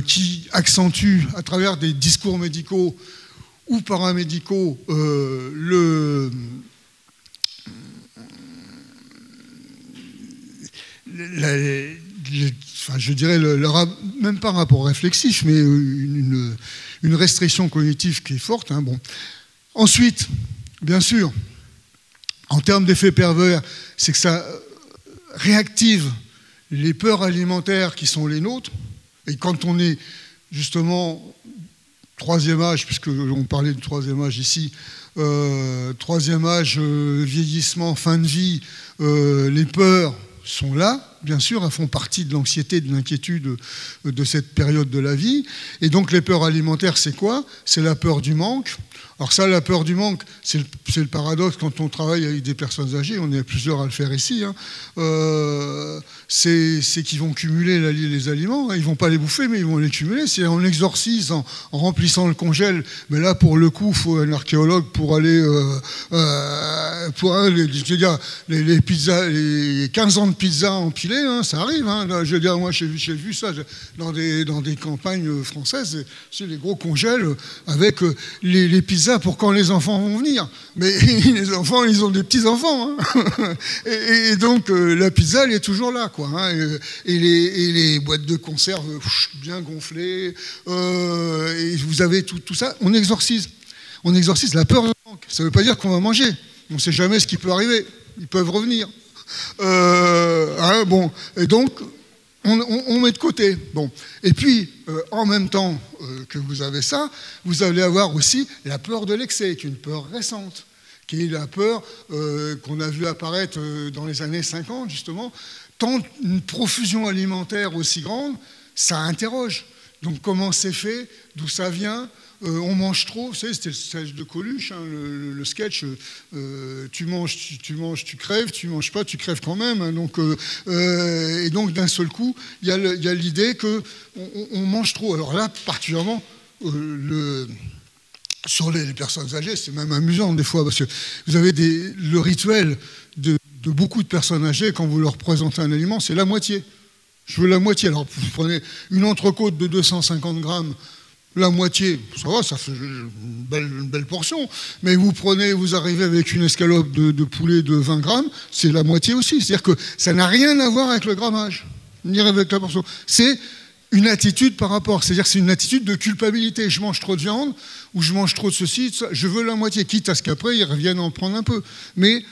qui accentue à travers des discours médicaux ou paramédicaux je dirais, même pas un rapport réflexif, mais une restriction cognitive qui est forte. Hein, bon. Ensuite, bien sûr, en termes d'effet pervers, c'est que ça réactive les peurs alimentaires qui sont les nôtres. Et quand on est justement troisième âge, puisqu'on parlait du troisième âge ici, troisième âge, vieillissement, fin de vie, les peurs sont là, bien sûr, elles font partie de l'anxiété, de l'inquiétude de cette période de la vie. Et donc les peurs alimentaires, c'est quoi? C'est la peur du manque. Alors ça, la peur du manque, c'est le paradoxe quand on travaille avec des personnes âgées, on est plusieurs à le faire ici, hein. C'est qu'ils vont cumuler les aliments, hein. Ils ne vont pas les bouffer, mais ils vont les cumuler. C'est on exorcise en remplissant le congèle, mais là, pour le coup, il faut un archéologue pour aller... je veux dire, les pizzas, les 15 ans de pizza empilés, hein, ça arrive. Hein. Là, je veux dire, moi, j'ai vu ça dans des campagnes françaises, c'est les gros congèles avec les pizzas pour quand les enfants vont venir. Mais les enfants, ils ont des petits-enfants. Hein. Et donc, la pizza, elle est toujours là, quoi. Hein. Et les boîtes de conserve bien gonflées. Et vous avez tout ça. On exorcise la peur du manque. Ça ne veut pas dire qu'on va manger. On ne sait jamais ce qui peut arriver. Ils peuvent revenir. Bon. Et donc... On met de côté. Bon. Et puis, en même temps que vous avez ça, vous allez avoir aussi la peur de l'excès, qui est une peur récente, qui est la peur qu'on a vu apparaître dans les années 50, justement. Tant une profusion alimentaire aussi grande, ça interroge. Donc, comment c'est fait? D'où ça vient? On mange trop, vous savez, c'était le sketch de Coluche, hein, le sketch, tu manges, tu crèves, tu manges pas, tu crèves quand même. Hein, donc, et donc, d'un seul coup, il y a l'idée qu'on mange trop. Alors là, particulièrement, sur les personnes âgées, c'est même amusant des fois, parce que vous avez le rituel de beaucoup de personnes âgées, quand vous leur présentez un aliment, c'est la moitié. Je veux la moitié. Alors, vous prenez une entrecôte de 250 grammes, la moitié, ça va, ça fait une belle portion. Mais vous arrivez avec une escalope de poulet de 20 grammes, c'est la moitié aussi. C'est-à-dire que ça n'a rien à voir avec le grammage, ni avec la portion. C'est une attitude par rapport, c'est-à-dire que c'est une attitude de culpabilité. Je mange trop de viande, ou je mange trop de ceci, de ça. Je veux la moitié, quitte à ce qu'après, ils reviennent en prendre un peu. Mais...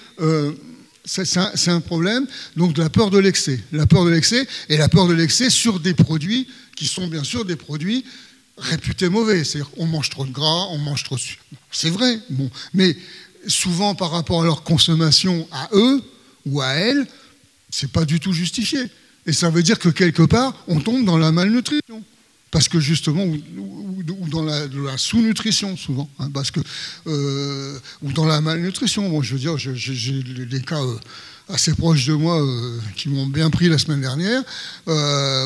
c'est un problème, donc de la peur de l'excès. La peur de l'excès, et la peur de l'excès sur des produits qui sont bien sûr des produits réputés mauvais. C'est-à-dire qu'on mange trop de gras, on mange trop de sucre. C'est vrai, bon. Mais souvent par rapport à leur consommation à eux ou à elles, c'est pas du tout justifié. Et ça veut dire que quelque part, on tombe dans la malnutrition. Parce que justement, ou dans la sous-nutrition souvent, hein, parce que, ou dans la malnutrition. Bon, je veux dire, j'ai des cas assez proches de moi qui m'ont bien pris la semaine dernière,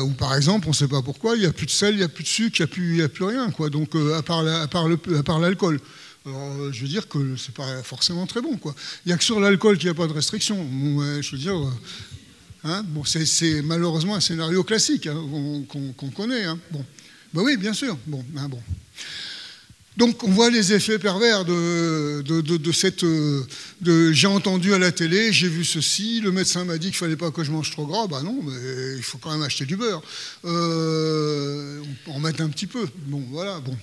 où par exemple, on ne sait pas pourquoi, il n'y a plus de sel, il n'y a plus de sucre, il n'y a plus rien, quoi. Donc, à part l'alcool. Alors, je veux dire que c'est pas forcément très bon, quoi. Il n'y a que sur l'alcool qu'il n'y a pas de restriction. Bon, je veux dire... Hein, bon, c'est malheureusement un scénario classique, hein, qu'on connaît. Hein. Bon. Ben oui, bien sûr. Bon, hein, bon. Donc on voit les effets pervers de cette... j'ai entendu à la télé, j'ai vu ceci, le médecin m'a dit qu'il ne fallait pas que je mange trop gras. Ben non, mais il faut quand même acheter du beurre. En mettre un petit peu. Bon, voilà. Bon.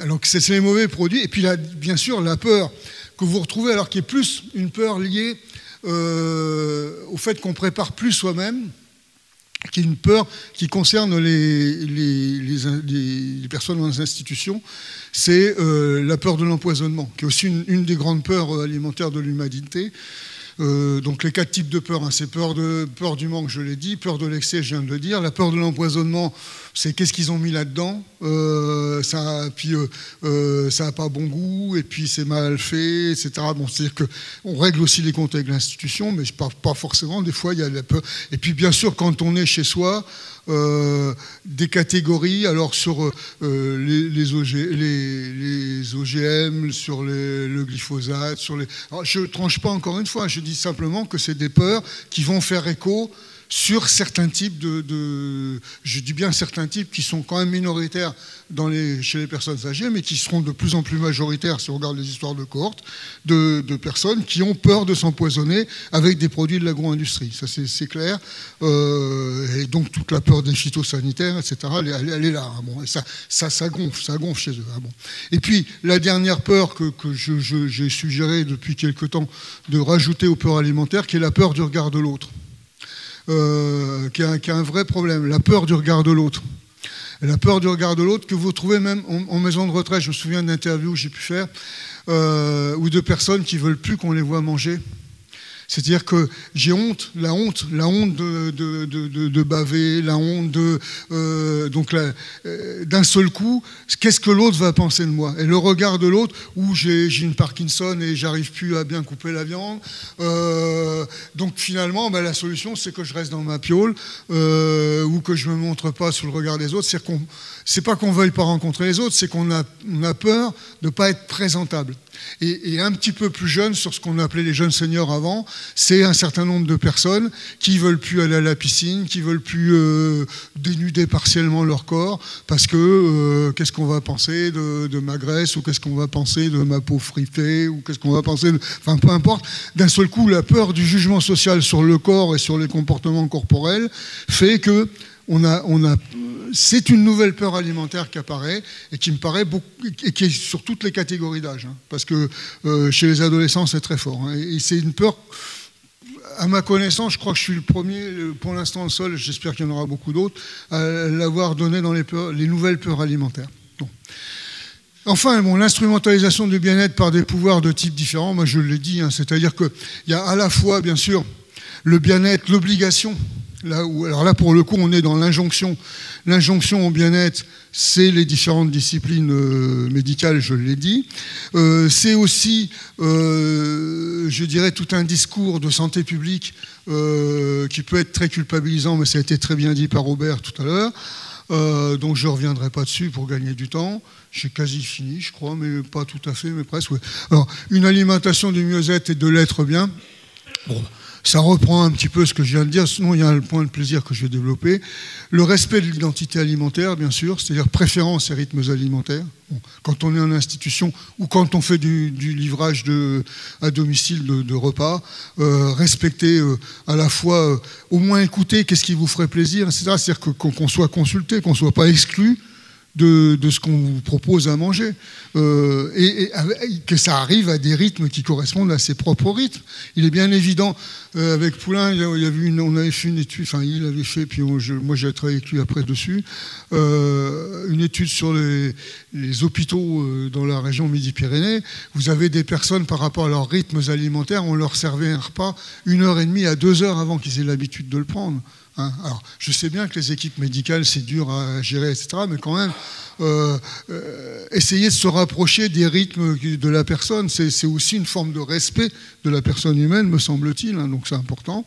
Alors c'est les mauvais produits. Et puis là, bien sûr, la peur que vous retrouvez, alors qui est plus une peur liée... au fait qu'on prépare plus soi-même, qui est une peur qui concerne les personnes dans les institutions, c'est la peur de l'empoisonnement, qui est aussi une des grandes peurs alimentaires de l'humanité. Donc les 4 types de peurs, hein, c'est peur du manque, je l'ai dit, peur de l'excès, je viens de le dire, la peur de l'empoisonnement, c'est qu'est-ce qu'ils ont mis là-dedans, ça n'a pas bon goût, et puis c'est mal fait, etc. Bon, c'est-à-dire qu'on règle aussi les comptes avec l'institution, mais pas forcément, des fois il y a la peur. Et puis bien sûr, quand on est chez soi, des catégories, alors sur les OGM, sur le glyphosate, alors, je ne tranche pas encore une fois, je dis simplement que c'est des peurs qui vont faire écho sur certains types je dis bien certains types qui sont quand même minoritaires chez les personnes âgées, mais qui seront de plus en plus majoritaires si on regarde les histoires de cohortes, de personnes qui ont peur de s'empoisonner avec des produits de l'agro-industrie. Ça, c'est clair. Et donc, toute la peur des phytosanitaires, etc., elle est là. Hein, bon, et ça gonfle chez eux. Hein, bon. Et puis, la dernière peur que j'ai suggéré depuis quelque temps de rajouter aux peurs alimentaires, qui est la peur du regard de l'autre. Qui est un vrai problème, la peur du regard de l'autre. La peur du regard de l'autre que vous trouvez même en maison de retraite. Je me souviens d'interviews que j'ai pu faire, ou de personnes qui ne veulent plus qu'on les voit manger. C'est-à-dire que j'ai honte, la honte de baver, la honte d'un seul coup, qu'est-ce que l'autre va penser de moi? Et le regard de l'autre, où j'ai une Parkinson et j'arrive plus à bien couper la viande. Donc finalement, la solution, c'est que je reste dans ma piaule ou que je me montre pas sous le regard des autres. C'est pas qu'on veuille pas rencontrer les autres, c'est qu'on a peur de pas être présentable. Et un petit peu plus jeune, sur ce qu'on appelait les jeunes seniors avant, c'est un certain nombre de personnes qui veulent plus aller à la piscine, qui veulent plus dénuder partiellement leur corps, parce que qu'est-ce qu'on va penser de ma graisse, ou qu'est-ce qu'on va penser de ma peau fritée, ou qu'est-ce qu'on va penser enfin peu importe. D'un seul coup, la peur du jugement social sur le corps et sur les comportements corporels fait que c'est une nouvelle peur alimentaire qui apparaît et qui me paraît et qui est sur toutes les catégories d'âge, hein, parce que chez les adolescents c'est très fort, hein, et c'est une peur, à ma connaissance, je crois que je suis le premier, pour l'instant le seul, j'espère qu'il y en aura beaucoup d'autres, à l'avoir donné dans les nouvelles peurs alimentaires. Bon. Enfin, l'instrumentalisation du bien-être par des pouvoirs de types différents, moi je l'ai dit, hein, c'est-à-dire qu'il y a à la fois bien sûr le bien-être, l'obligation. Alors là, pour le coup, on est dans l'injonction. L'injonction au bien-être, c'est les différentes disciplines médicales, je l'ai dit. C'est aussi, je dirais, tout un discours de santé publique qui peut être très culpabilisant, mais ça a été très bien dit par Robert tout à l'heure. Donc je ne reviendrai pas dessus pour gagner du temps. J'ai quasi fini, je crois, mais pas tout à fait, mais presque. Ouais. Alors, une alimentation du mieux-être et de l'être bien. Bon. Ça reprend un petit peu ce que je viens de dire, sinon il y a un point de plaisir que je vais développer. Le respect de l'identité alimentaire, bien sûr, c'est-à-dire préférence et rythmes alimentaires. Bon, quand on est en institution ou quand on fait du livrage à domicile de repas, respecter à la fois, au moins écouter qu'est-ce qui vous ferait plaisir, etc. C'est-à-dire qu'on soit consulté, qu'on ne soit pas exclu de ce qu'on vous propose à manger, et que ça arrive à des rythmes qui correspondent à ses propres rythmes. Il est bien évident, avec Poulain, on avait fait une étude, enfin il avait fait, puis moi j'ai travaillé avec lui après dessus, une étude sur les hôpitaux dans la région Midi-Pyrénées. Vous avez des personnes, par rapport à leurs rythmes alimentaires, on leur servait un repas 1h30 à 2h avant qu'ils aient l'habitude de le prendre. Hein, alors, je sais bien que les équipes médicales, c'est dur à gérer, etc., mais quand même, essayer de se rapprocher des rythmes de la personne, c'est aussi une forme de respect de la personne humaine, me semble-t-il, hein, donc c'est important.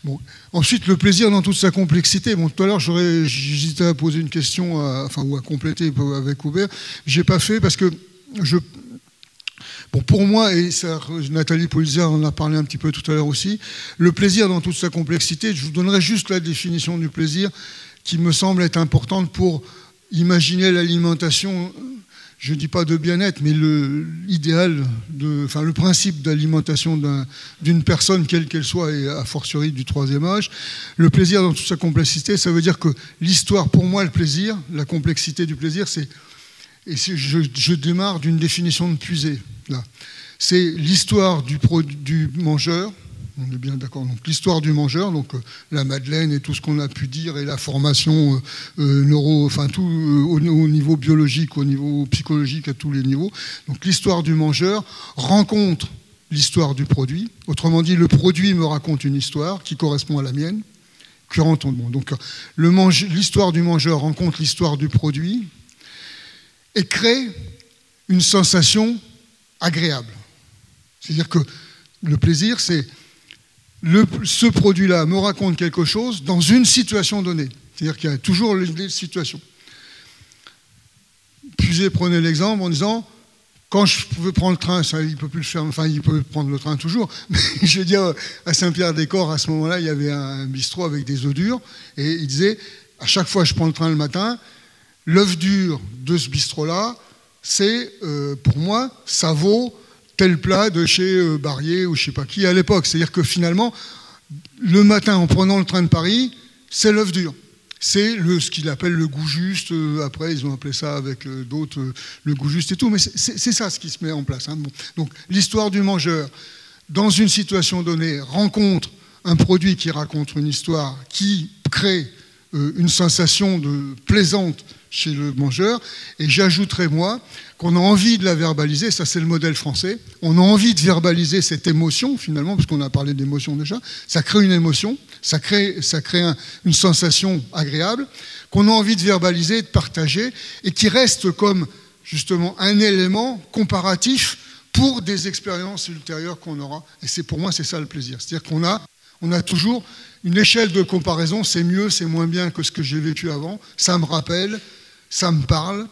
Bon. Ensuite, le plaisir dans toute sa complexité. Bon, tout à l'heure, j'hésitais à poser une question, ou à compléter avec Aubert. Je n'ai pas fait parce que Bon, pour moi, et ça, Nathalie Polizard en a parlé un petit peu tout à l'heure aussi, le plaisir dans toute sa complexité, je vous donnerai juste la définition du plaisir qui me semble être importante pour imaginer l'alimentation, je ne dis pas de bien-être, mais l'idéal, le principe d'alimentation d'une personne, quelle qu'elle soit, et a fortiori du troisième âge. Le plaisir dans toute sa complexité, ça veut dire que l'histoire, pour moi, le plaisir, la complexité du plaisir, je démarre d'une définition de Puisé. C'est l'histoire du mangeur, on est bien d'accord, donc l'histoire du mangeur, donc la Madeleine et tout ce qu'on a pu dire, et la formation tout au niveau biologique, au niveau psychologique, à tous les niveaux. Donc l'histoire du mangeur rencontre l'histoire du produit. Autrement dit, le produit me raconte une histoire qui correspond à la mienne. Donc l'histoire du mangeur rencontre l'histoire du produit et crée une sensation agréable. C'est-à-dire que le plaisir, c'est ce produit-là me raconte quelque chose dans une situation donnée. C'est-à-dire qu'il y a toujours les situations. Puisé prenait l'exemple en disant, quand je pouvais prendre le train, ça, il ne peut plus le faire, enfin il peut prendre le train toujours, mais je veux dire, à Saint-Pierre-des-Corps, à ce moment-là, il y avait un bistrot avec des œufs durs, et il disait, à chaque fois que je prends le train le matin, l'œuf dur de ce bistrot-là, c'est, pour moi, ça vaut tel plat de chez Barrier ou je ne sais pas qui à l'époque. C'est-à-dire que finalement, le matin, en prenant le train de Paris, c'est l'œuf dur. C'est ce qu'il appelle le goût juste. Après, ils ont appelé ça avec d'autres le goût juste et tout. Mais c'est ça ce qui se met en place. Hein. Bon. Donc, l'histoire du mangeur, dans une situation donnée, rencontre un produit qui raconte une histoire, qui crée une sensation plaisante chez le mangeur. Et j'ajouterais, moi, qu'on a envie de la verbaliser, ça c'est le modèle français, on a envie de verbaliser cette émotion, finalement, parce qu'on a parlé d'émotion déjà, ça crée une émotion, ça crée une sensation agréable, qu'on a envie de verbaliser, de partager, et qui reste comme, justement, un élément comparatif pour des expériences ultérieures qu'on aura. Et pour moi, c'est ça le plaisir. C'est-à-dire qu'on a toujours une échelle de comparaison, c'est mieux, c'est moins bien que ce que j'ai vécu avant, ça me rappelle, ça me parle,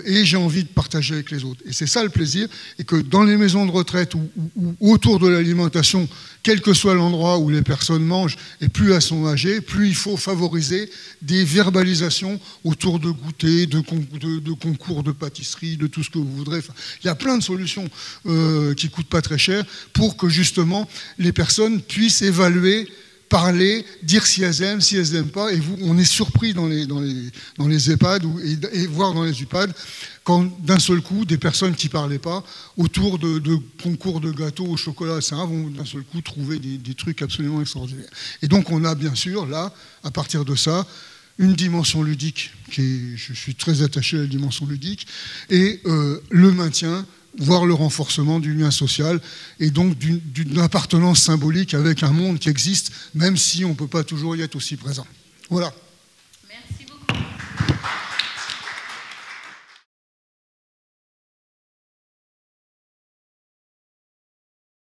et j'ai envie de partager avec les autres. Et c'est ça le plaisir, et que dans les maisons de retraite ou autour de l'alimentation, quel que soit l'endroit où les personnes mangent, et plus elles sont âgées, plus il faut favoriser des verbalisations autour de goûters, de concours de pâtisserie, de tout ce que vous voudrez. Enfin, il y a plein de solutions qui ne coûtent pas très cher pour que justement les personnes puissent évaluer, parler, dire si elles aiment pas, et on est surpris dans les EHPAD et voire dans les UPAD quand d'un seul coup des personnes qui parlaient pas autour de concours de gâteaux au chocolat, ça vont d'un seul coup trouver des trucs absolument extraordinaires. Et donc on a bien sûr là, à partir de ça, une dimension ludique je suis très attaché à la dimension ludique, et le maintien, voire le renforcement du lien social et donc d'une appartenance symbolique avec un monde qui existe, même si on ne peut pas toujours y être aussi présent. Voilà.